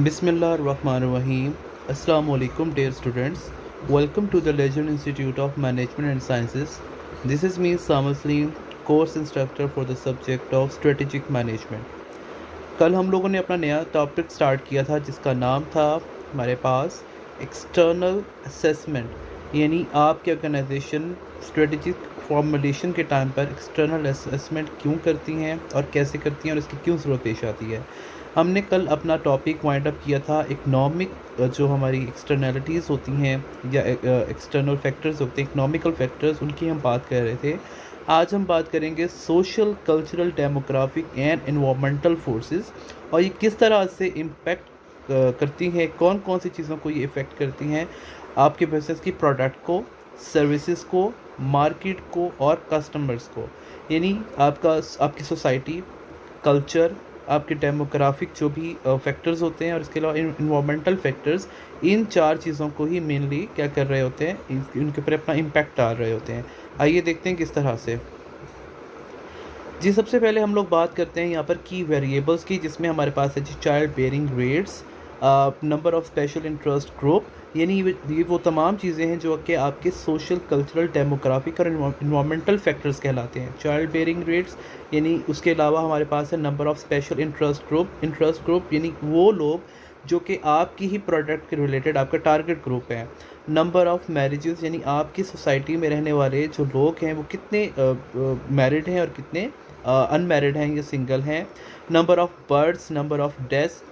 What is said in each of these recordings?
Bismillahirrahmanirrahim. Assalamu alaikum, dear students. Welcome to the Legend Institute of Management and Sciences. This is me, Samasleen, course instructor for the subject of Strategic Management. कल हम लोगों ने अपना नया topic start किया था जिसका नाम था हमारे पास एक्सटर्नल असेसमेंट, यानी आपकी ऑर्गेनाइजेशन स्ट्रेटजिक फॉर्मुलेशन के टाइम पर एक्सटर्नल असेसमेंट क्यों करती हैं और कैसे करती हैं और इसकी क्यों ज़रूरत पेश आती है। हमने कल अपना टॉपिक वाइंड अप किया था इकनॉमिक, जो हमारी एक्सटर्नलिटीज़ होती हैं या एक्सटर्नल फैक्टर्स होते हैं, इकनॉमिकल फैक्टर्स, उनकी हम बात कर रहे थे। आज हम बात करेंगे social, cultural, demographic and environmental forces और ये किस तरह से इम्पेक्ट करती हैं, कौन कौन सी चीज़ों को ये इफ़ेक्ट करती हैं आपके बिजनेस की प्रोडक्ट को, सर्विसेज को, मार्केट को और कस्टमर्स को। यानी आपकी सोसाइटी, कल्चर, आपके डेमोग्राफिक जो भी फैक्टर्स होते हैं और इसके अलावा इन्वायरमेंटल फैक्टर्स, इन चार चीज़ों को ही मेनली क्या कर रहे होते हैं, उनके ऊपर अपना इम्पैक्ट डाल रहे होते हैं। आइए देखते हैं किस तरह से। जी, सबसे पहले हम लोग बात करते हैं यहाँ पर की वेरिएबल्स की, जिसमें हमारे पास है जी child bearing rates, number of special interest group, यानी ये वो तमाम चीज़ें हैं जो कि आपके सोशल, कल्चरल, डेमोग्राफिक और इन्वायरमेंटल फैक्टर्स कहलाते हैं। चाइल्ड बेयरिंग रेट्स यानी उसके अलावा हमारे पास है number of special interest group यानी वो लोग जो कि आपकी ही प्रोडक्ट के रिलेटेड आपका टारगेट ग्रुप है। नंबर ऑफ़ मैरिजेस यानी आपकी सोसाइटी में रहने वाले जो लोग हैं वो कितने मैरिड हैं और कितने अनमैरिड हैं या सिंगल हैं। Number of births, number of deaths,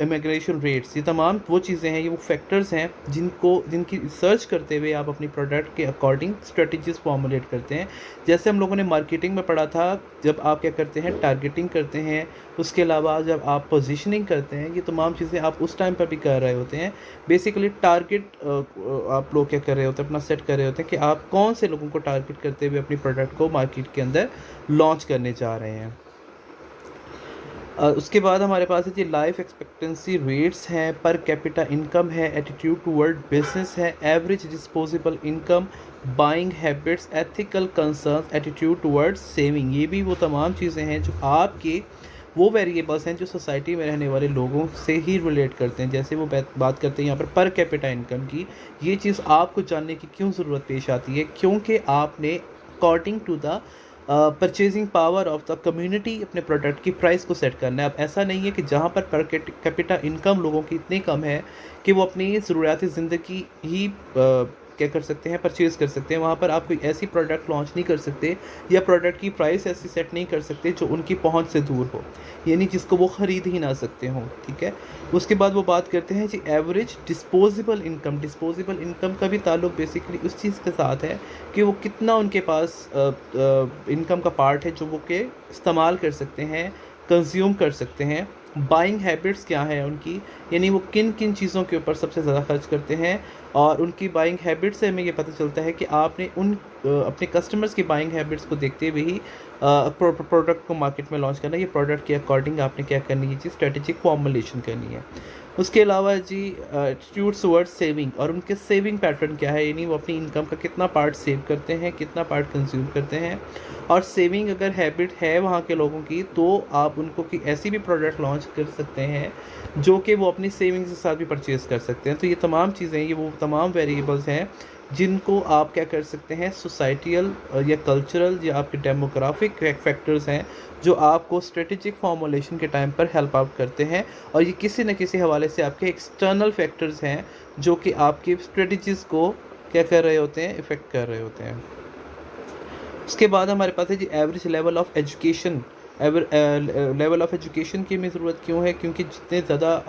immigration rates, ये तमाम वो चीज़ें हैं, ये वो फैक्टर्स हैं जिनकी रिसर्च करते हुए आप अपनी प्रोडक्ट के अकॉर्डिंग स्ट्रेटजीज फॉर्मुलेट करते हैं। जैसे हम लोगों ने मार्केटिंग में पढ़ा था, जब आप क्या करते हैं, टारगेटिंग करते हैं, उसके अलावा जब आप पोजीशनिंग करते हैं, ये तमाम चीज़ें आप उस टाइम पर भी कर रहे होते हैं। बेसिकली टारगेट आप लोग क्या कर रहे होते हैं, अपना सेट कर रहे होते हैं कि आप कौन से लोगों को टारगेट करते हुए अपनी प्रोडक्ट को मार्केट के अंदर लॉन्च करने जा रहे हैं। उसके बाद हमारे पास है जी लाइफ एक्सपेक्टेंसी रेट्स हैं, पर कैपिटा इनकम है, एटीट्यूड टुवर्ड बिजनेस है, average disposable income, buying habits, ethical concern, attitude toward saving. ये भी वो तमाम चीज़ें हैं जो आपके वो वेरिएबल्स हैं जो सोसाइटी में रहने वाले लोगों से ही रिलेट करते हैं। जैसे वो बात करते हैं यहाँ पर कैपिटा इनकम की। ये चीज़ आपको जानने की क्यों ज़रूरत पेश आती है, क्योंकि आपने according to the purchasing power of the community अपने प्रोडक्ट की प्राइस को सेट करना है। अब ऐसा नहीं है कि जहाँ पर कैपिटा इनकम लोगों की इतनी कम है कि वो अपनी ज़रूरियात ज़िंदगी ही क्या कर सकते हैं, परचेज़ कर सकते हैं, वहाँ पर आप कोई ऐसी प्रोडक्ट लॉन्च नहीं कर सकते या प्रोडक्ट की प्राइस ऐसी सेट नहीं कर सकते जो उनकी पहुँच से दूर हो, यानी जिसको वो ख़रीद ही ना सकते हों। ठीक है। उसके बाद वो बात करते हैं जी एवरेज डिस्पोजेबल इनकम का भी ताल्लुक बेसिकली उस चीज़ के साथ है कि वो कितना उनके पास इनकम का पार्ट है जो वो के इस्तेमाल कर सकते हैं, कंज्यूम कर सकते हैं। बाइंग हैबिट्स क्या है उनकी, यानी वो किन किन चीज़ों के ऊपर सबसे ज़्यादा खर्च करते हैं, और उनकी बाइंग हैबिट्स से हमें ये पता चलता है कि आपने अपने कस्टमर्स की बाइंग हैबिट्स को देखते हुए ही प्रोडक्ट को मार्केट में लॉन्च करना है। ये प्रोडक्ट के अकॉर्डिंग आपने क्या करनी है जी, स्ट्रेटेजिक फॉर्मुलेशन करनी है। उसके अलावा जी एटीट्यूड टुवर्ड्स सेविंग, और उनके सेविंग पैटर्न क्या है, यानी वो अपनी इनकम का कितना पार्ट सेव करते हैं, कितना पार्ट कंज्यूम करते हैं। और सेविंग अगर हैबिट है वहाँ के लोगों की, तो आप उनको कि ऐसी भी प्रोडक्ट लॉन्च कर सकते हैं जो कि वो अपनी सेविंग्स के साथ भी परचेज़ कर सकते हैं। तो ये तमाम चीज़ें, ये वो तमाम वेरिएबल्स हैं जिनको आप क्या कर सकते हैं, सोसाइटियल या कल्चरल या आपके डेमोग्राफिक फैक्टर्स हैं जो आपको स्ट्रेटेजिक फॉर्मुलेशन के टाइम पर हेल्प आउट करते हैं। और ये किसी न किसी हवाले से आपके एक्सटर्नल फैक्टर्स हैं जो कि आपकी स्ट्रेटजीज़ को क्या कर रहे होते हैं, इफ़ेक्ट कर रहे होते हैं। उसके बाद हमारे पास है जी average level of education. Level of education की हमें ज़रूरत क्यों है, क्योंकि जितने ज़्यादा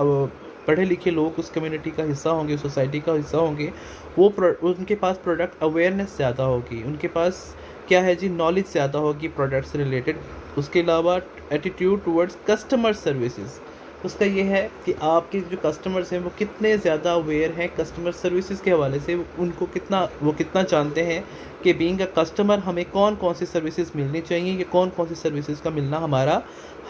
पढ़े लिखे लोग उस कम्युनिटी का हिस्सा होंगे, सोसाइटी का हिस्सा होंगे, उनके पास प्रोडक्ट अवेयरनेस ज़्यादा होगी, उनके पास क्या है जी, नॉलेज ज़्यादा होगी प्रोडक्ट से रिलेटेड। उसके अलावा एटीट्यूड टुवर्ड्स कस्टमर सर्विसेज, उसका ये है कि आपके जो कस्टमर्स हैं वो कितने ज़्यादा अवेयर हैं कस्टमर सर्विसेज के हवाले से, वो कितना जानते हैं कि बीइंग अ कस्टमर हमें कौन कौन सी सर्विसेज मिलनी चाहिए या कौन कौन सी सर्विसेज का मिलना हमारा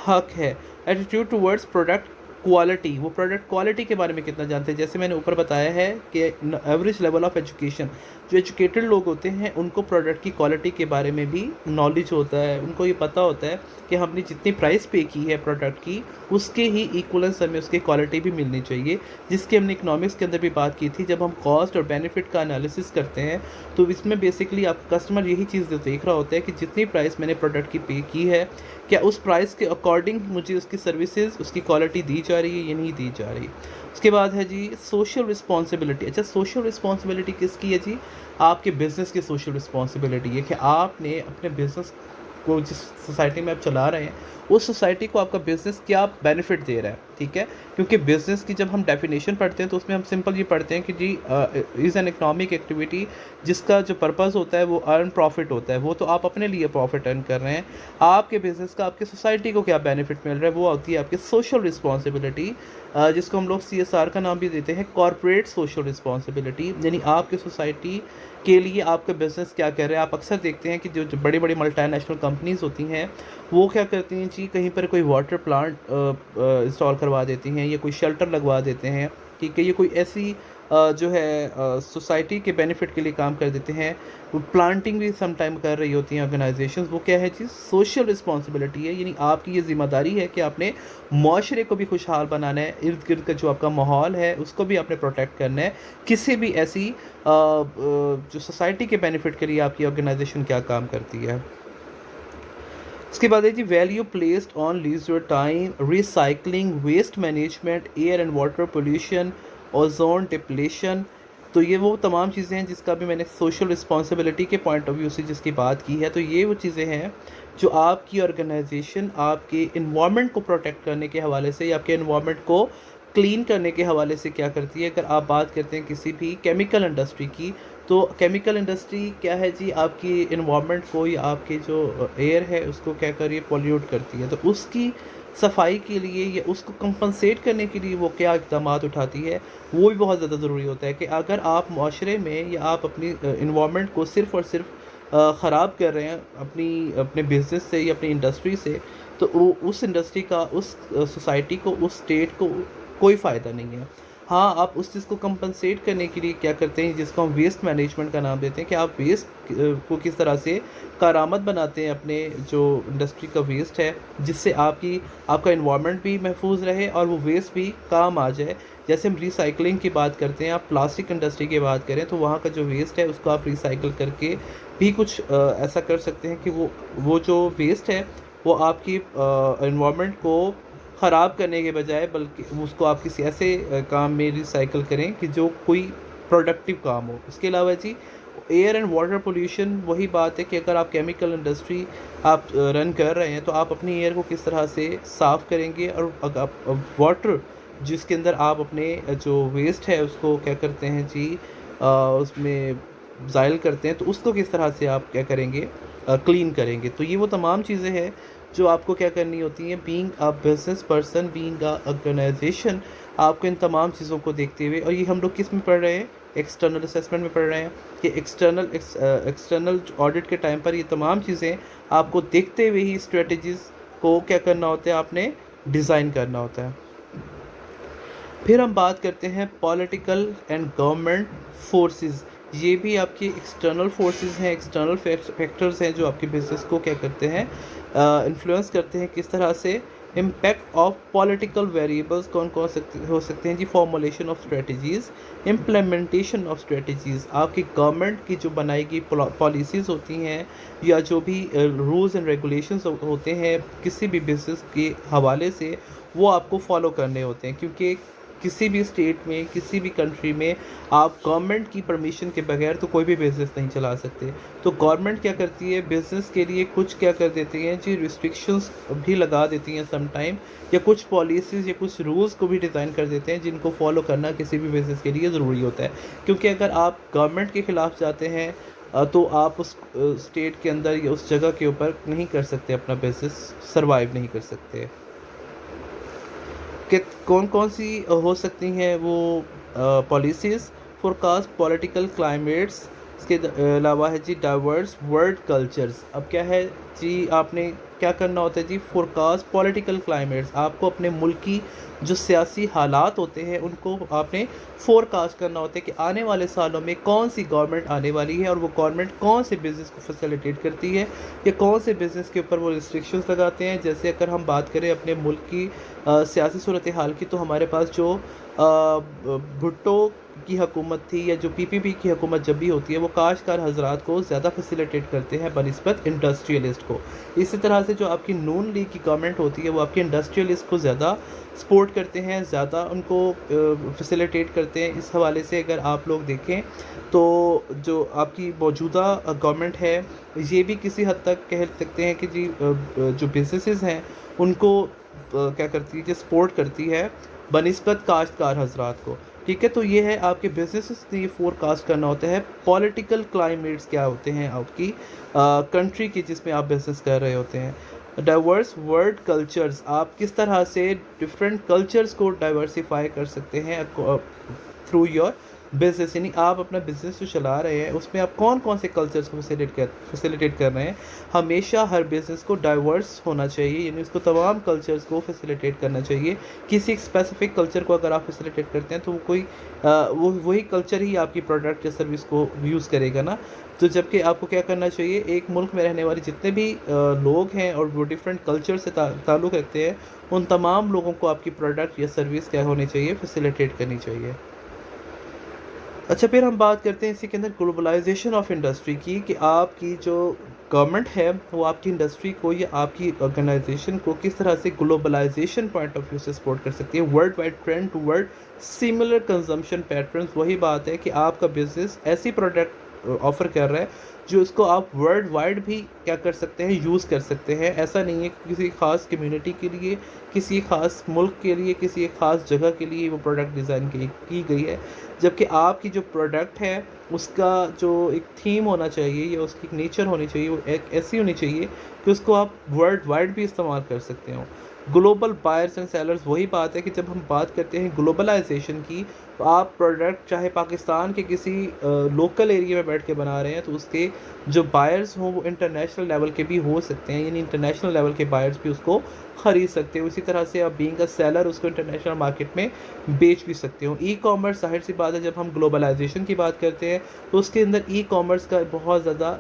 हक है। एटीट्यूड टुवर्ड्स प्रोडक्ट क्वालिटी, वो प्रोडक्ट क्वालिटी के बारे में कितना जानते हैं। जैसे मैंने ऊपर बताया है कि एवरेज लेवल ऑफ एजुकेशन, जो एजुकेटेड लोग होते हैं उनको प्रोडक्ट की क्वालिटी के बारे में भी नॉलेज होता है, उनको ये पता होता है कि हमने जितनी प्राइस पे की है प्रोडक्ट की उसके ही इक्वलेंस हमें उसकी क्वालिटी भी मिलनी चाहिए, जिसकी हमने इकोनॉमिक्स के अंदर भी बात की थी। जब हम कॉस्ट और बेनिफिट का एनालिसिस करते हैं तो इसमें बेसिकली आप कस्टमर यही चीज़ देख रहा होता है कि जितनी प्राइस मैंने प्रोडक्ट की पे की है, क्या उस प्राइस के अकॉर्डिंग मुझे उसकी सर्विसेज, उसकी क्वालिटी दी जा रही है या नहीं दी जा रही। उसके बाद है जी सोशल रिस्पॉन्सिबिलिटी। अच्छा, सोशल रिस्पॉन्सिबिलिटी किसकी है जी? आपके बिज़नेस की सोशल रिस्पॉन्सिबिलिटी है कि आपने अपने बिज़नेस को, जिस सोसाइटी में आप चला रहे हैं, उस सोसाइटी को आपका बिज़नेस क्या बेनिफिट दे रहा है, ठीक है। क्योंकि बिज़नेस की जब हम डेफिनेशन पढ़ते हैं तो उसमें हम सिंपल ये पढ़ते हैं कि जी इज़ एन इकोनॉमिक एक्टिविटी जिसका जो पर्पज़ होता है वो अर्न प्रॉफिट होता है। वो तो आप अपने लिए प्रॉफिट अर्न कर रहे हैं, आपके बिज़नेस का आपके सोसाइटी को क्या बेनिफिट मिल रहा है वो होती है आपकी सोशल रिस्पॉन्सिबिलिटी, जिसको हम लोग CSR का नाम भी देते हैं, कॉर्पोरेट सोशल रिस्पॉन्सिबिलिटी। यानी आपके सोसाइटी के लिए आपका बिज़नेस क्या कर रहा है। आप अक्सर देखते हैं कि जो बड़ी बड़ी मल्टीनेशनल कंपनीज़ होती हैं वो क्या करती हैं जी, कहीं पर कोई वाटर प्लांट इंस्टॉल करवा देती हैं या कोई शेल्टर लगवा देते हैं, ठीक है। ये कोई ऐसी जो है सोसाइटी के बेनिफिट के लिए काम कर देते हैं। वो प्लांटिंग भी सम टाइम कर रही होती हैं ऑर्गेनाइजेशंस। वो क्या है चीज़? सोशल रिस्पॉन्सिबिलिटी है। यानी आपकी ये जिम्मेदारी है कि आपने माशरे को भी खुशहाल बनाना है, इर्द गिर्द का जो आपका माहौल है उसको भी आपने प्रोटेक्ट करना है। किसी भी ऐसी जो सोसाइटी के बेनिफिट के लिए आपकी ऑर्गेनाइजेशन क्या काम करती है। इसके बाद है जी value placed on leisure time, recycling, waste management, air and water pollution, ozone depletion. तो ये वो तमाम चीज़ें हैं जिसका भी मैंने सोशल रिस्पॉन्सिबिलिटी के पॉइंट ऑफ व्यू से जिसकी बात की है। तो ये वो चीज़ें हैं जो आपकी ऑर्गेनाइजेशन आपके इन्वायरमेंट को प्रोटेक्ट करने के हवाले से या आपके इन्वायरमेंट को क्लीन करने के हवाले से क्या करती है। अगर आप बात करते हैं किसी भी केमिकल इंडस्ट्री की, तो केमिकल इंडस्ट्री क्या है जी, आपकी इन्वायरमेंट को या आपके जो एयर है उसको क्या कर रही है, पॉल्यूट करती है। तो उसकी सफाई के लिए या उसको कंपनसेट करने के लिए वो क्या इक़दाम उठाती है, वो भी बहुत ज़्यादा ज़रूरी होता है। कि अगर आप माशरे में या आप अपनी इन्वायरमेंट को सिर्फ़ और सिर्फ ख़राब कर रहे हैं अपने बिज़नेस से या अपनी इंडस्ट्री से, तो उस इंडस्ट्री का, उस सोसाइटी को, उस स्टेट को कोई फ़ायदा नहीं है। हाँ, आप उस चीज़ को कंपनसेट करने के लिए क्या करते हैं, जिसको हम वेस्ट मैनेजमेंट का नाम देते हैं, कि आप वेस्ट को किस तरह से कारआमद बनाते हैं अपने जो इंडस्ट्री का वेस्ट है, जिससे आपका इन्वायरमेंट भी महफूज रहे और वो वेस्ट भी काम आ जाए। जैसे हम रिसाइकलिंग की बात करते हैं, आप प्लास्टिक इंडस्ट्री की बात करें तो वहाँ का जो वेस्ट है उसको आप रिसाइकिल करके भी कुछ ऐसा कर सकते हैं कि वो जो वेस्ट है वो आपकी इन्वायरमेंट को ख़राब करने के बजाय बल्कि उसको आप किसी ऐसे काम में रिसाइकिल करें कि जो कोई प्रोडक्टिव काम हो। इसके अलावा जी एयर एंड वाटर पोल्यूशन, वही बात है कि अगर आप केमिकल इंडस्ट्री आप रन कर रहे हैं तो आप अपनी एयर को किस तरह से साफ़ करेंगे, और अगर वाटर जिसके अंदर आप अपने जो वेस्ट है उसको क्या करते हैं जी, उसमें ज़ाइल करते हैं, तो उसको किस तरह से आप क्या करेंगे, क्लीन करेंगे। तो ये वो तमाम चीज़ें हैं जो आपको क्या करनी होती हैं, being a business person, being a organisation. आपको इन तमाम चीज़ों को देखते हुए, और ये हम लोग किस में पढ़ रहे हैं, एक्सटर्नल असेसमेंट में पढ़ रहे हैं कि एक्सटर्नल ऑडिट के टाइम पर ये तमाम चीज़ें आपको देखते हुए ही स्ट्रेटजीज़ को क्या करना होता है, आपने डिज़ाइन करना होता है। फिर हम बात करते हैं पॉलिटिकल एंड गवर्नमेंट फोर्सेस। ये भी आपकी एक्सटर्नल फोर्सेस हैं, एक्सटर्नल फैक्टर्स हैं जो आपके बिजनेस को क्या करते हैं, इन्फ्लुएंस करते हैं। किस तरह से? इम्पैक्ट ऑफ पॉलिटिकल वेरिएबल्स कौन कौन हो सकते हैं जी? Formulation of strategies, implementation of strategies, आपकी गवर्नमेंट की जो बनाई गई पॉलिसीज़ होती हैं या जो भी रूल्स एंड रेगुलेशंस होते हैं किसी भी बिजनेस के हवाले से, वो आपको फॉलो करने होते हैं। क्योंकि किसी भी स्टेट में, किसी भी कंट्री में आप गवर्नमेंट की परमिशन के बगैर तो कोई भी बिज़नेस नहीं चला सकते। तो गवर्नमेंट क्या करती है, बिज़नेस के लिए कुछ क्या कर देती हैं जी, रिस्ट्रिक्शंस भी लगा देती हैं सम टाइम, या कुछ पॉलिसीज़ या कुछ रूल्स को भी डिज़ाइन कर देते हैं जिनको फॉलो करना किसी भी बिज़नेस के लिए ज़रूरी होता है। क्योंकि अगर आप गवर्नमेंट के ख़िलाफ़ जाते हैं तो आप उस स्टेट के अंदर या उस जगह के ऊपर नहीं कर सकते, अपना बिज़नेस सर्वाइव नहीं कर सकते। कि कौन कौन सी हो सकती हैं वो पॉलिसीज़, फोरकास्ट पॉलिटिकल क्लाइमेट्स। इसके अलावा है जी डाइवर्स वर्ल्ड कल्चर्स। अब क्या है जी, आपने क्या करना होता है जी, फोरकास्ट पॉलिटिकल क्लाइमेट्स, आपको अपने मुल्क की जो सियासी हालात होते हैं उनको आपने फोरकास्ट करना होता है कि आने वाले सालों में कौन सी गवर्नमेंट आने वाली है और वो गवर्नमेंट कौन से बिज़नेस को फैसिलिटेट करती है या कौन से बिज़नेस के ऊपर वो रिस्ट्रिक्शंस लगाते हैं। जैसे अगर हम बात करें अपने मुल्क की सियासी सूरत हाल की, तो हमारे पास जो भुट्टो की हुकूमत थी या जो पीपीपी की हुकूमत जब भी होती है वो काश्तकार हजरात को ज़्यादा फैसिलिटेट करते हैं बनिस्बत इंडस्ट्रियलिस्ट को। इसी तरह से जो आपकी नून लीग की गवर्नमेंट होती है वो आपके इंडस्ट्रियलिस्ट को ज़्यादा सपोर्ट करते हैं, ज़्यादा उनको फैसिलिटेट करते हैं। इस हवाले से अगर आप लोग देखें तो जो आपकी मौजूदा गवर्नमेंट है ये भी किसी हद तक कह सकते हैं कि जी जो बिजनेसेस हैं उनको क्या करती है, जो सपोर्ट करती है बनिस्बत काश्तकार हजरात को। ठीक है, तो ये है आपके बिजनेसेस ने ये फोरकास्ट करना होता है पॉलिटिकल क्लाइमेट्स क्या होते हैं आपकी कंट्री की जिसमें आप बिजनेस कर रहे होते हैं। डाइवर्स वर्ल्ड कल्चर्स, आप किस तरह से डिफरेंट कल्चर्स को डाइवर्सिफाई कर सकते हैं थ्रू योर बिजनेस, यानी आप अपना बिजनेस जो चला रहे हैं उसमें आप कौन कौन से कल्चर्स को फैसिलिटेट कर रहे हैं। हमेशा हर बिज़नेस को डाइवर्स होना चाहिए, यानी उसको तमाम कल्चर्स को फैसिलिटेट करना चाहिए। किसी एक स्पेसिफिक कल्चर को अगर आप फैसिलिटेट करते हैं तो वो कोई वो वही कल्चर ही आपकी प्रोडक्ट या सर्विस को यूज़ करेगा ना। तो जबकि आपको क्या करना चाहिए, एक मुल्क में रहने वाले जितने भी लोग हैं और वो डिफरेंट कल्चर से ताल्लुक़ रखते हैं उन तमाम लोगों को आपकी प्रोडक्ट या सर्विस क्या होनी चाहिए, फैसिलिटेट करनी चाहिए। अच्छा, फिर हम बात करते हैं इसी के अंदर ग्लोबलाइजेशन ऑफ इंडस्ट्री की, कि आपकी जो गवर्नमेंट है वो आपकी इंडस्ट्री को या आपकी ऑर्गेनाइजेशन को किस तरह से ग्लोबलाइजेशन पॉइंट ऑफ व्यू से सपोर्ट कर सकती है। World wide trend toward similar consumption patterns, वही बात है कि आपका बिजनेस ऐसी प्रोडक्ट ऑफर कर रहा है जो इसको आप वर्ल्ड वाइड भी क्या कर सकते हैं, यूज़ कर सकते हैं। ऐसा नहीं है कि किसी ख़ास कम्युनिटी के लिए, किसी ख़ास मुल्क के लिए, किसी एक ख़ास जगह के लिए वो प्रोडक्ट डिज़ाइन की गई है। जबकि आपकी जो प्रोडक्ट है उसका जो एक थीम होना चाहिए या उसकी एक नेचर होनी चाहिए वो एक ऐसी होनी चाहिए कि उसको आप वर्ल्ड वाइड भी इस्तेमाल कर सकते हो। ग्लोबल बायर्स एंड सेलर्स, वही बात है कि जब हम बात करते हैं ग्लोबलाइजेशन की तो आप प्रोडक्ट चाहे पाकिस्तान के किसी लोकल एरिया में बैठ के बना रहे हैं तो उसके जो बायर्स हों वो इंटरनेशनल लेवल के भी हो सकते हैं, यानी इंटरनेशनल लेवल के बायर्स भी उसको ख़रीद सकते हो। इसी तरह से आप बीइंग अ सेलर उसको इंटरनेशनल मार्केट में बेच भी सकते हो। ई कॉमर्स, जाहिर सी बात है जब हम ग्लोबलाइजेशन की बात करते हैं तो उसके अंदर ई कॉमर्स का बहुत ज़्यादा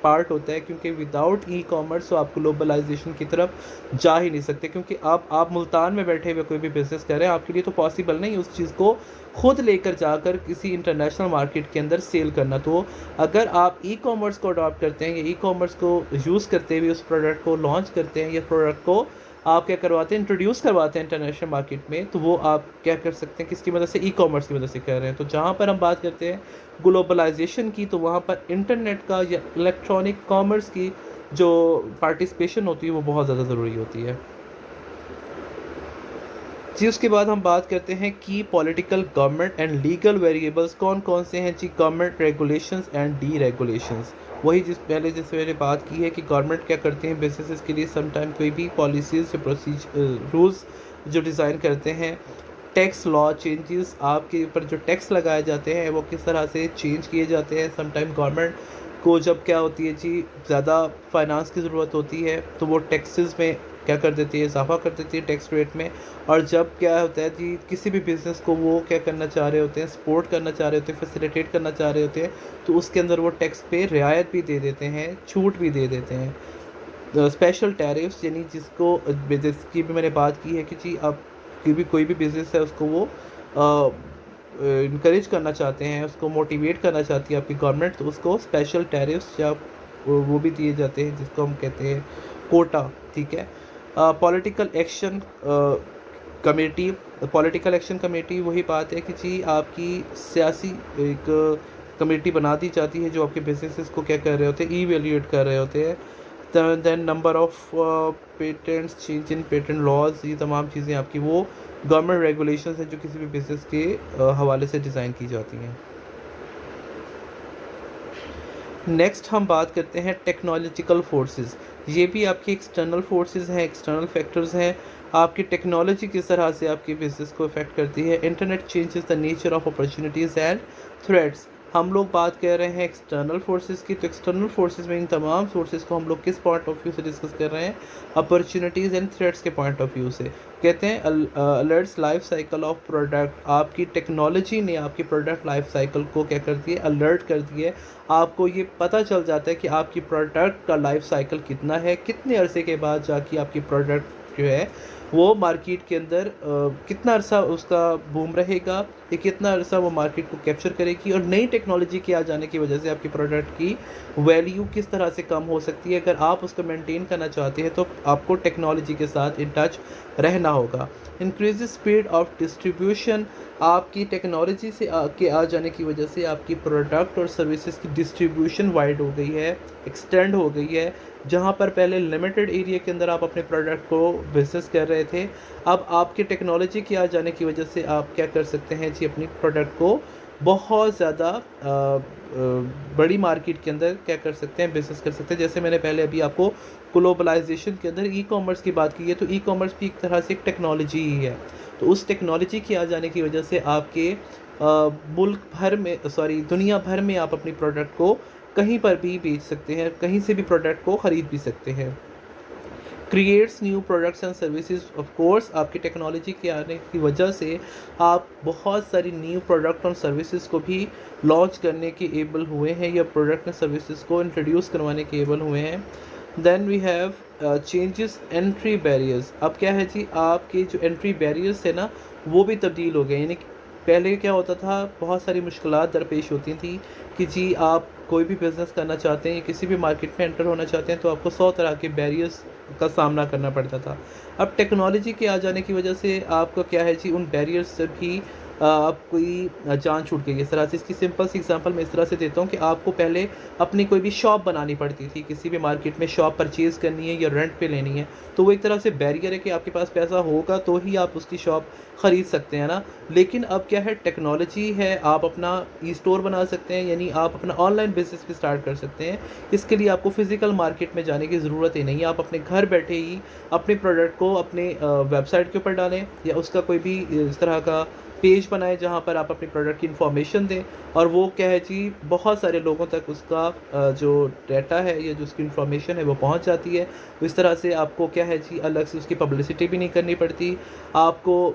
पार्ट होता है, क्योंकि विदाउट ई कॉमर्स तो आप ग्लोबलाइजेशन की तरफ जा ही नहीं सकते। क्योंकि आप मुल्तान में बैठे हुए कोई भी बिज़नेस कर रहे हैं, आपके लिए तो पॉसिबल नहीं उस चीज़ को खुद लेकर जाकर किसी इंटरनेशनल मार्केट के अंदर सेल करना। तो अगर आप ई कॉमर्स को अडॉप्ट करते हैं या ई कॉमर्स को यूज़ करते हुए उस प्रोडक्ट को लॉन्च करते हैं या प्रोडक्ट को आप क्या करवाते हैं, इंट्रोड्यूस करवाते हैं इंटरनेशनल मार्केट में, तो वो आप क्या कर सकते हैं, किसकी मदद से, ई कॉमर्स की मदद से कर रहे हैं। तो जहाँ पर हम बात करते हैं ग्लोबलाइजेशन की तो वहाँ पर इंटरनेट का या इलेक्ट्रॉनिक कॉमर्स की जो पार्टिसिपेशन होती है वो बहुत ज़्यादा ज़रूरी होती है जी। उसके बाद हम बात करते हैं कि political, government and legal variables कौन कौन से हैं जी। Government regulations and deregulations, वही जिस मैंने बात की है कि गवर्नमेंट क्या करते हैं बिजनेसेस के लिए समटाइम कोई भी पॉलिसीज़ या प्रोसीजर रूल्स जो डिज़ाइन करते हैं। टैक्स लॉ चेंजेस, आपके ऊपर जो टैक्स लगाए जाते हैं वो किस तरह से चेंज किए जाते हैं। समटाइम गवर्नमेंट को जब क्या होती है जी ज़्यादा फाइनेंस की ज़रूरत होती है तो वो टैक्सेस में क्या कर देती है, इजाफा कर देती है टैक्स रेट में। और जब क्या होता है जी किसी भी बिज़नेस को वो क्या करना चाह रहे होते हैं, सपोर्ट करना चाह रहे होते हैं, फैसिलिटेट करना चाह रहे होते हैं, तो उसके अंदर वो टैक्स पे रियायत भी दे देते हैं, छूट भी दे देते हैं। स्पेशल टैरिफ्स, यानी जिसकी भी मैंने बात की है कि जी अब कोई भी बिज़नेस है उसको वो इनकरेज करना चाहते हैं, उसको मोटिवेट करना चाहती है आपकी गवर्नमेंट, तो उसको स्पेशल टैरिफ्स या वो भी दिए जाते हैं जिसको हम कहते हैं कोटा। ठीक है, political action committee, political action committee वही बात है कि जी आपकी सियासी एक कमेटी बना दी जाती है जो आपके बिजनेसेस को क्या कर रहे होते हैं, ईवैल्यूएट कर रहे होते हैं। Then number of patents, change in patent laws, ये तमाम चीज़ें आपकी वो गवर्नमेंट रेगुलेशंस हैं जो किसी भी बिज़नेस के हवाले से डिज़ाइन की जाती हैं। नेक्स्ट हम बात करते हैं टेक्नोलॉजिकल फोर्सेस, ये भी आपकी एक्सटर्नल फोर्सेस हैं, एक्सटर्नल फैक्टर्स हैं। आपकी टेक्नोलॉजी किस तरह से आपके बिज़नेस को इफेक्ट करती है। Internet changes the nature of opportunities and threats, हम लोग बात कर रहे हैं एक्सटर्नल फोर्सेस की, तो एक्सटर्नल फोर्सेस में इन तमाम सोर्सेज को हम लोग किस पॉइंट ऑफ व्यू से डिस्कस कर रहे हैं? अपॉर्चुनिटीज़ एंड थ्रेट्स के पॉइंट ऑफ व्यू से। कहते हैं alerts life cycle of product, आपकी टेक्नोलॉजी ने आपकी प्रोडक्ट लाइफ साइकिल को क्या कर दिया? अलर्ट कर दिया है। आपको ये पता चल जाता है कि आपकी प्रोडक्ट का लाइफ साइकिल कितना है, कितने अरसे के बाद जाके आपकी प्रोडक्ट जो है वो मार्केट के अंदर कितना अरसा उसका बूम रहेगा, या कितना अरसा वो मार्केट को कैप्चर करेगी, और नई टेक्नोलॉजी के आ जाने की वजह से आपकी प्रोडक्ट की वैल्यू किस तरह से कम हो सकती है। अगर आप उसको मेंटेन करना चाहते हैं तो आपको टेक्नोलॉजी के साथ इन टच रहना होगा। इंक्रीज स्पीड ऑफ डिस्ट्रीब्यूशन, आपकी टेक्नोलॉजी से के आ जाने की वजह से आपकी प्रोडक्ट और सर्विसेज की डिस्ट्रीब्यूशन वाइड हो गई है, एक्सटेंड हो गई है। जहाँ पर पहले लिमिटेड एरिया के अंदर आप अपने प्रोडक्ट को बिजनेस कर रहे थे, अब आपकी टेक्नोलॉजी के आ जाने की वजह से आप क्या कर सकते हैं जी? अपनी प्रोडक्ट को बहुत ज़्यादा बड़ी मार्केट के अंदर क्या कर सकते हैं? बिजनेस कर सकते हैं। जैसे मैंने पहले अभी आपको ग्लोबलाइजेशन के अंदर ई कॉमर्स की बात की है, तो ई कॉमर्स भी एक तरह से एक टेक्नोलॉजी ही है। तो उस टेक्नोलॉजी के आ जाने की वजह से आपके मुल्क भर में, सॉरी, दुनिया भर में आप अपनी प्रोडक्ट को कहीं पर भी बेच सकते हैं, कहीं से भी प्रोडक्ट को ख़रीद भी सकते हैं। Creates new products and services, of course आपकी टेक्नोलॉजी के आने की वजह से आप बहुत सारी न्यू प्रोडक्ट और सर्विसेज को भी लॉन्च करने के एबल हुए हैं, या प्रोडक्ट एंड सर्विसेज को इंट्रोड्यूस करवाने के एबल हुए हैं। Then we have changes entry barriers. अब क्या है जी? आपके जो एंट्री बैरियर्स थे ना, वो भी तब्दील हो गए। यानी कि पहले क्या होता था, बहुत सारी मुश्किलात दरपेश होती थी कि जी आप कोई भी बिज़नेस करना चाहते हैं या किसी भी मार्केट में एंटर होना चाहते हैं तो आपको 100 तरह के बैरियर्स का सामना करना पड़ता था। अब टेक्नोलॉजी के आ जाने की वजह से आपका क्या है जी? उन बैरियर्स से भी आपकी जान छूट गई है। इस तरह से, इसकी सिंपल सी एग्जांपल मैं इस तरह से देता हूँ कि आपको पहले अपनी कोई भी शॉप बनानी पड़ती थी, किसी भी मार्केट में शॉप परचेज़ करनी है या रेंट पे लेनी है, तो वो एक तरह से बैरियर है कि आपके पास पैसा होगा तो ही आप उसकी शॉप ख़रीद सकते हैं ना। लेकिन अब क्या है? टेक्नोलॉजी है, आप अपना ई स्टोर बना सकते हैं, यानी आप अपना ऑनलाइन बिजनेस भी स्टार्ट कर सकते हैं। इसके लिए आपको फ़िज़िकल मार्केट में जाने की ज़रूरत ही नहीं है। आप अपने घर बैठे ही अपने प्रोडक्ट को अपने वेबसाइट के ऊपर डालें, या उसका कोई भी इस तरह का पेज बनाएं जहाँ पर आप अपने प्रोडक्ट की इन्फॉर्मेशन दें, और वो क्या है जी? बहुत सारे लोगों तक उसका जो डाटा है या जो उसकी इन्फॉर्मेशन है वो पहुँच जाती है। इस तरह से आपको क्या है जी? अलग से उसकी पब्लिसिटी भी नहीं करनी पड़ती। आपको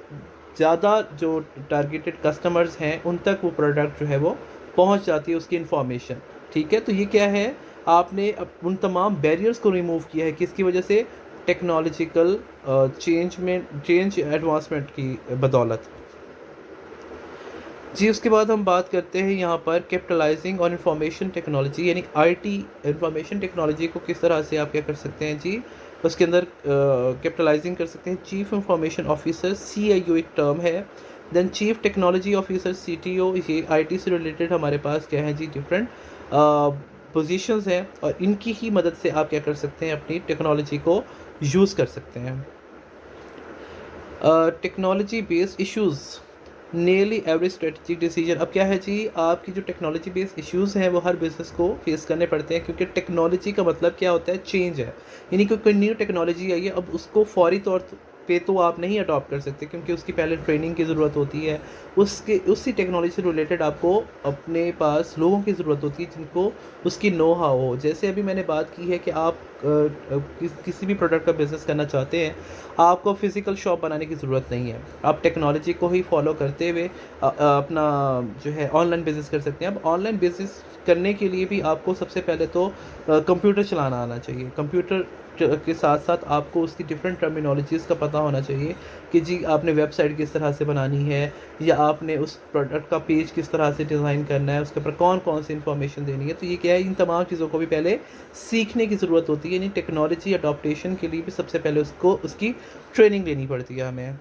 ज़्यादा जो टारगेटेड कस्टमर्स हैं उन तक वो प्रोडक्ट जो है वो पहुंच जाती है, उसकी इन्फॉर्मेशन। ठीक है, तो ये क्या है? आपने उन तमाम बैरियर्स को रिमूव किया है, किसकी वजह से? टेक्नोलॉजिकल चेंज एडवांसमेंट की बदौलत जी। उसके बाद हम बात करते हैं यहाँ पर कैपिटलाइजिंग ऑन इंफॉर्मेशन टेक्नोलॉजी, यानी आईटी इंफॉर्मेशन टेक्नोलॉजी को किस तरह से आप क्या कर सकते हैं जी? उसके अंदर कैपिटलाइजिंग कर सकते हैं। चीफ इंफॉर्मेशन ऑफिसर, CIO एक टर्म है। Then chief technology officer, CTO, ये आईटी से रिलेटेड हमारे पास क्या है जी? डिफरेंट पोजीशंस हैं, और इनकी ही मदद से आप क्या कर सकते हैं? अपनी टेक्नोलॉजी को यूज़ कर सकते हैं। Technology based issues, nearly every strategic decision. अब क्या है जी? आपकी जो टेक्नोलॉजी बेस्ड इश्यूज़ हैं वो हर बिज़नेस को फेस करने पड़ते हैं, क्योंकि टेक्नोलॉजी का मतलब क्या होता है? चेंज है। यानी कि कोई न्यू टेक्नोलॉजी आई है, अब उसको फौरी तौर पे तो आप नहीं अडॉप्ट कर सकते, क्योंकि उसकी पहले ट्रेनिंग की ज़रूरत होती है। उसी टेक्नोलॉजी से रिलेटेड आपको अपने पास लोगों की ज़रूरत होती है जिनको उसकी नो हाउ हो। जैसे अभी मैंने बात की है कि आप किसी भी प्रोडक्ट का बिज़नेस करना चाहते हैं, आपको फ़िज़िकल शॉप बनाने की ज़रूरत नहीं है। आप टेक्नोलॉजी को ही फॉलो करते हुए अपना जो है ऑनलाइन बिज़नेस कर सकते हैं। अब ऑनलाइन बिज़नेस करने के लिए भी आपको सबसे पहले तो कंप्यूटर चलाना आना चाहिए। कंप्यूटर के साथ साथ आपको उसकी डिफरेंट टर्मिनोलॉजीज़ का पता होना चाहिए कि जी आपने वेबसाइट किस तरह से बनानी है, या आपने उस प्रोडक्ट का पेज किस तरह से डिज़ाइन करना है, उसके ऊपर कौन कौन सी इन्फॉर्मेशन देनी है। तो ये क्या है? इन तमाम चीज़ों को भी पहले सीखने की ज़रूरत होती है, यानी टेक्नोलॉजी अडॉप्टेशन के लिए भी सबसे पहले उसकी ट्रेनिंग लेनी पड़ती है हमें।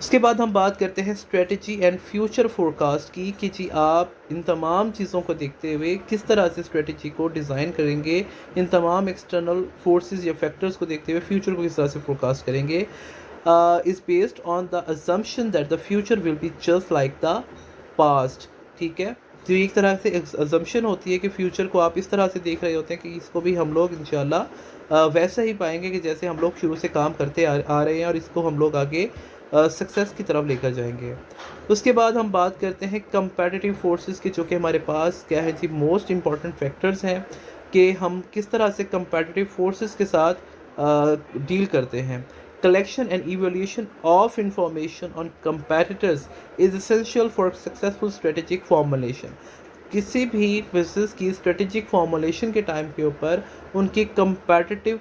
उसके बाद हम बात करते हैं स्ट्रेटजी एंड फ्यूचर फोरकास्ट की, कि जी आप इन तमाम चीज़ों को देखते हुए किस तरह से स्ट्रेटजी को डिज़ाइन करेंगे, इन तमाम एक्सटर्नल फोर्सेस या फैक्टर्स को देखते हुए फ्यूचर को किस तरह से फोरकास्ट करेंगे। Is based on the assumption that the future will be just like the past. ठीक है, तो एक तरह से अजम्पशन होती है कि फ्यूचर को आप इस तरह से देख रहे होते हैं कि इसको भी हम लोग इंशाल्लाह वैसा ही पाएंगे कि जैसे हम लोग शुरू से काम करते आ रहे हैं, और इसको हम लोग आगे सक्सेस की तरफ लेकर जाएंगे। उसके बाद हम बात करते हैं कंपेटिटिव फोर्सेस की, जो कि हमारे पास क्या है जी, मोस्ट इम्पॉर्टेंट फैक्टर्स हैं कि हम किस तरह से कंपेटिटिव फोर्सेस के साथ डील करते हैं। Collection and evaluation of information on competitors is essential for successful strategic formulation. किसी भी बिजनेस की स्ट्रेटेजिक फॉर्मुलेशन के टाइम के ऊपर उनकी कंपेटिटिव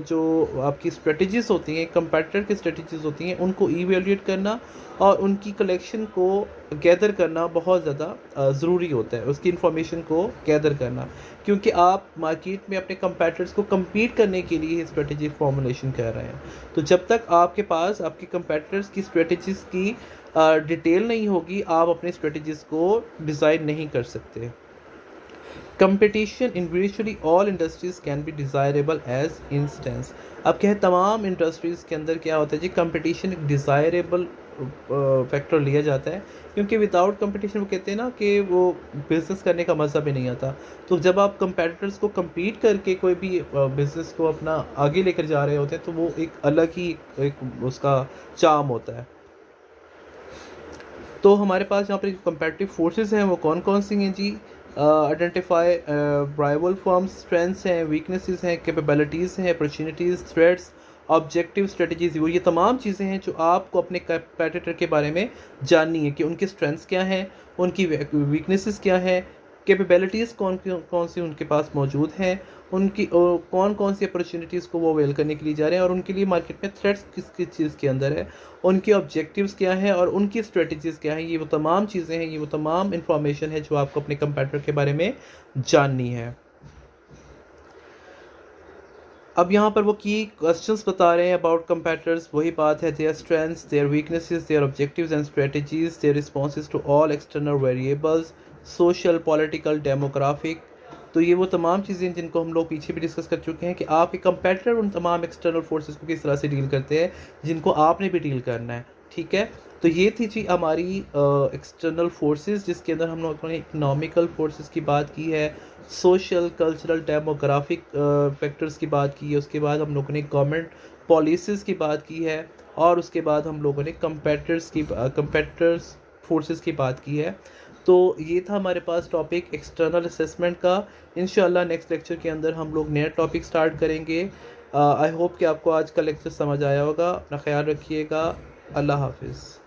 जो आपकी स्ट्रेटजीज होती हैं, कंपेटिटर की स्ट्रेटजीज होती हैं, उनको इवेल्यूएट करना और उनकी कलेक्शन को गैदर करना बहुत ज़्यादा ज़रूरी होता है, उसकी इंफॉर्मेशन को गैदर करना, क्योंकि आप मार्केट में अपने कंपेटिटर्स को कम्पीट करने के लिए स्ट्रेटेजिक फॉर्मुलेशन कर रहे हैं। तो जब तक आपके पास आपके कंपेटिटर्स की स्ट्रेटजीज की डिटेल नहीं होगी, आप अपने स्ट्रेटजीज को डिज़ाइन नहीं कर सकते। Competition in virtually all industries can be desirable as instance. अब क्या है, तमाम इंडस्ट्रीज़ के अंदर क्या होता है जी, कंपटीशन एक डिज़ायरेबल फैक्टर लिया जाता है, क्योंकि विदाउट कंपटीशन वो कहते हैं ना कि वो बिज़नेस करने का मज़ा भी नहीं आता। तो जब आप कंपेटिटर्स को compete करके कोई भी बिज़नेस को अपना आगे लेकर जा रहे होते हैं, तो वो एक अलग ही एक उसका चार्म होता है। तो हमारे पास यहाँ पर जो कंपेटिटिव फोर्सेस हैं वो कौन कौन सी हैं जी? आइडेंटिफाई राइवल फर्म्स, स्ट्रेंथ्स हैं, वीकनेसेस हैं, कैपेबिलिटीज़ हैं, अपॉर्चुनिटीज़, थ्रेट्स, ऑब्जेक्टिव स्ट्रेटजीज। वो ये तमाम चीज़ें हैं जो आपको अपने कंपेटिटर के बारे में जाननी है कि उनके स्ट्रेंथ्स क्या हैं, उनकी वीकनेसेस क्या हैं, कैपेबिलिटीज़ कौन सी उनके पास मौजूद हैं, उनकी कौन कौन सी अपॉर्चुनिटीज़ को वो अवेल करने के लिए जा रहे हैं, और उनके लिए मार्केट में थ्रेट्स किस किस चीज़ के अंदर है, उनके ऑब्जेक्टिव्स क्या हैं और उनकी स्ट्रेटजीज़ क्या हैं। ये वो तमाम चीज़ें हैं, ये वो तमाम इन्फॉर्मेशन है जो आपको अपने कंपेटिटर के बारे में जाननी है। अब यहाँ पर वो की क्वेश्चंस बता रहे हैं अबाउट कंपेटिटर्स, वही बात है, their strengths, their weaknesses, their objectives and strategies, their responses to all external variables, social, political, demographic. तो ये वो तमाम चीज़ें जिनको हम लोग पीछे भी डिस्कस कर चुके हैं कि आपके कंपेटिटर उन तमाम एक्सटर्नल फोर्सेस को किस तरह से डील करते हैं जिनको आपने भी डील करना है। ठीक है, तो ये थी जी हमारी एक्सटर्नल फोर्सेस, जिसके अंदर हम लोगों ने इकोनॉमिकल फोर्सेस की बात की है, सोशल, कल्चरल, डेमोग्राफिक फैक्टर्स की बात की है, उसके बाद हम लोगों ने गवर्नमेंट पॉलिसीज़ की बात की है, और उसके बाद हम लोगों ने कंपेटिटर्स फोर्सेस की बात की है। तो ये था हमारे पास टॉपिक एक्सटर्नल असेसमेंट का। इंशाल्लाह नेक्स्ट लेक्चर के अंदर हम लोग नया टॉपिक स्टार्ट करेंगे। आई होप कि आपको आज का लेक्चर समझ आया होगा। अपना ख्याल रखिएगा। अल्लाह हाफिज़।